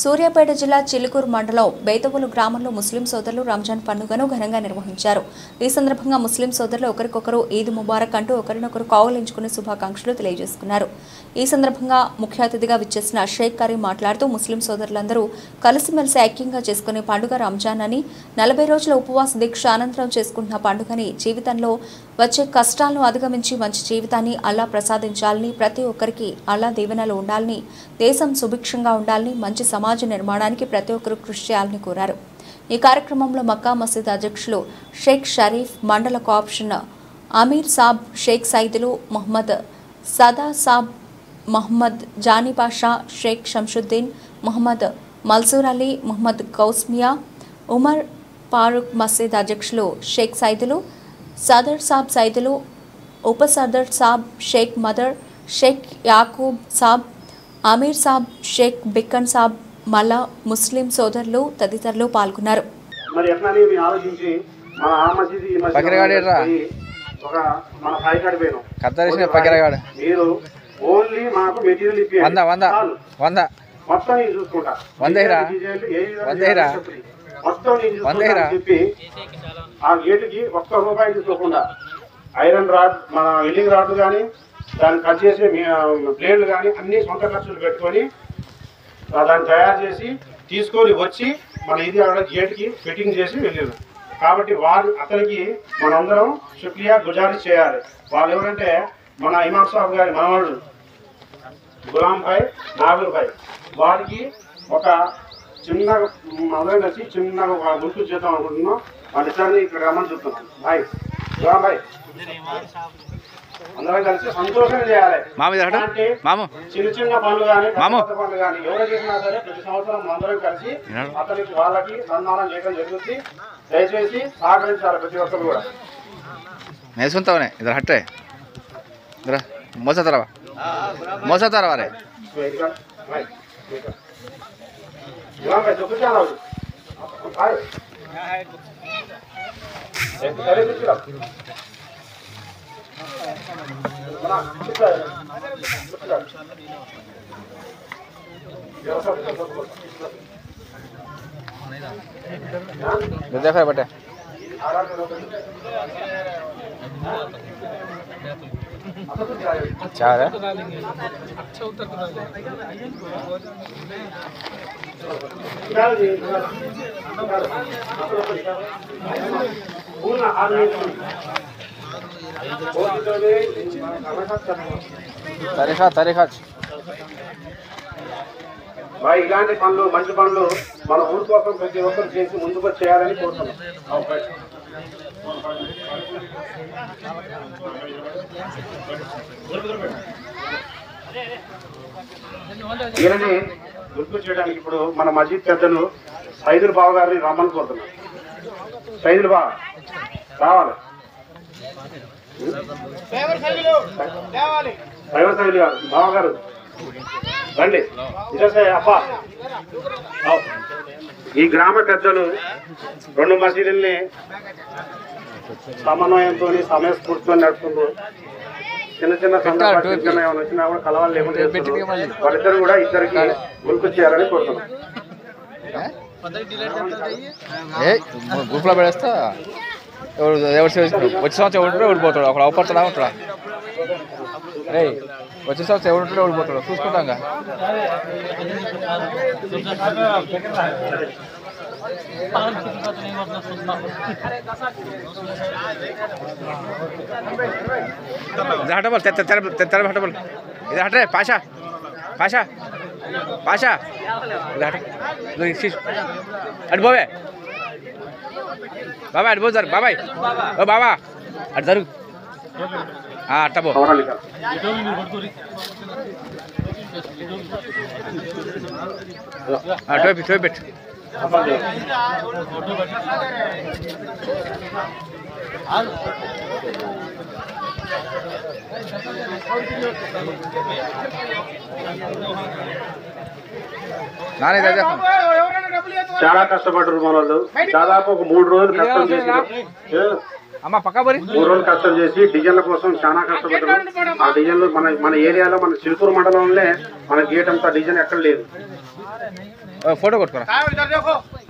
సూర్యాపేట జిల్లా చిలుకూరు మండలం బేతవోలు గ్రామంలో ముస్లిం సోదరులు రంజాన్ పండుగను ఘనంగా నిర్వహించారు. ఈ సందర్భంగా ముస్లిం సోదరులు ఒకరికొకరు ఈద్ ముబారక్ అంటూ ఒకరినొకరు కౌగిలించుకుని శుభాకాంక్షలు తెలియజేసుకున్నారు. ఈ సందర్భంగా ముఖ్య అతిథిగా విచ్చేసిన షేక్ కరీం మాట్లాడుతూ ముస్లిం సోదరులందరూ కలిసిమెలిసి ఐక్యంగా చేసుకునే పండుగ రంజాన్ అని, 40 రోజుల ఉపవాస దీక్ష అనంతరం చేసుకుంటున్న పండుగని, జీవితంలో వచ్చే కష్టాలను అధిగమించి మంచి జీవితాన్ని అల్లా ప్రసాదించాలని, ప్రతి ఒక్కరికి అల్లా దీవెనలు ఉండాలని, దేశం సుభిక్షంగా ఉండాలని, మంచి సమాజ నిర్మాణానికి ప్రతి ఒక్కరూ కృషి చేయాలని కోరారు. ఈ కార్యక్రమంలో మక్కా మసీద్ అధ్యక్షులు షేక్ షరీఫ్, మండల కోఆప్షన్ అమీర్ సాబ్, షేక్ సైదులు, మహమ్మద్ సదా సాబ్, మహమ్మద్ జానీ పాషా, షేక్ షంషుద్దీన్, మహమ్మద్ మల్సూర్ అలీ, మహమ్మద్ కౌస్మియా, ఉమర్ ఫారూక్ మసీద్ అధ్యక్షులు షేక్ సైదులు, సదర్ సాబ్ సైదులు, ఉప సదర్ సాబ్ షేక్ మదర్, షేక్ యాకూబ్ సాబ్, అమీర్ సాబ్, షేక్ బిక్కన్ సాబ్, మల్లా, ముస్లిం సోదరులు తదితరులు పాల్గొన్నారు. మరి ఎట్లని మీ ఆలోచించి మన ఆ మసీదు ఈ మసీదు ఒక మన పైకాడి పోయినాం. మీరు ఓన్లీ మాకు మెటీరియల్ ఇప్పించండి, మొత్తం నేను చూసుకుంటా, మొత్తం నేను చూసుకుంటా చెప్పి ఆ గేటుకి ₹1 తీసుకోకుండా ఐరన్ రాడ్, మన వెల్డింగ్ రాడ్లు కానీ, దాన్ని కట్ చేసే ప్లేట్లు కానీ అన్ని సొంత ఖర్చులు పెట్టుకొని దాన్ని తయారు చేసి తీసుకొని వచ్చి మన ఇది గేట్కి ఫిట్టింగ్ చేసి వెళ్ళారు. కాబట్టి అతనికి మనందరం శుక్రియా గుజారిష్ చేయాలి. వాళ్ళు ఎవరంటే మన ఇమాం సాబ్ గారి మనవాళ్ళు గులాం భాయ్, నాగూర్ భాయ్. వారికి ఒక చిన్నగా అందరం కలిసి చిన్నగా గుర్తు చేద్దాం అనుకుంటున్నాం. వాళ్ళిద్దరిని ఇక్కడ రమ్మని చెప్తున్నాం. భాయ్ గులాం భాయ్, అందరం కలిసి సంతోషంగా చేయాలి. చిన్న చిన్న పనులు కానీ పనులు కానీ ఎవరు చేసినా సరే ప్రతి సంవత్సరం అందరం కలిసి అతనికి వాళ్ళకి సన్మానం చేయడం జరుగుతుంది. దయచేసి సహకరించాలి ప్రతి ఒక్కరు కూడా. देखा बेटे चार है तारीखा ఇలాంటి పనులు, మంచి పనులు మన ఊరి కోసం ప్రతి ఒక్కరు చేసి ముందుకు చేయాలని కోరుతున్నాం. దీనిని గుర్తు చేయడానికి ఇప్పుడు మన మసీద్ పెద్దలు సైదుల్ బావ గారిని రమ్మని కోరుతున్నాం. సైదుల్ బావ రావాలి. డ్రైవర్ సైదుల్ గారు, బావ గారు రండి. అబ్బా, ఈ గ్రామ పెద్దలు 2 మసీదుల్ని సమన్వయంతో, సమయస్ఫూర్తితో నడుపుతుండ్రు. చిన్న చిన్న సందర్భాలు ఏమైనా వచ్చినా కూడా కలవాలి లేకుండా వాళ్ళిద్దరు కూడా ఇద్దరికి గుర్తు చేయాలని కోరుతున్నాం. గ్రూప్ లో పెడేస్తా వచ్చే సంవత్సరం ఎవరు ఓడిపోతాడు, అక్కడ అవపడతా ఉంటాడా? రే వచ్చే సంవత్సరం ఎవరు ఉంటుంటే ఓడిపోతాడు, చూసుకుంటాం. हटबल तेरे हटबल इधर हट रहे पाशा पाशा पाशा इधर हट हट बोवे बाबा हट बो जर बाबा ओ बाबा हट जरूर हाँ हटबो हाँ टोपी बैठ చాలా కష్టపడ్డారు మన వాళ్ళు. దాదాపు ఒక 3 రోజులు కష్టం చేసి అమ్మ పక్క బరి 3 రోజులు కష్టం చేసి డిజైన్ల కోసం చాలా కష్టపడ్డారు. ఆ డిజైన్లు మన ఏరియాలో మన చిలుకూరు మండలంలో మన గేట్ అంతా డిజైన్ ఎక్కడ లేదు. ఫోటో కొట్టుకోరా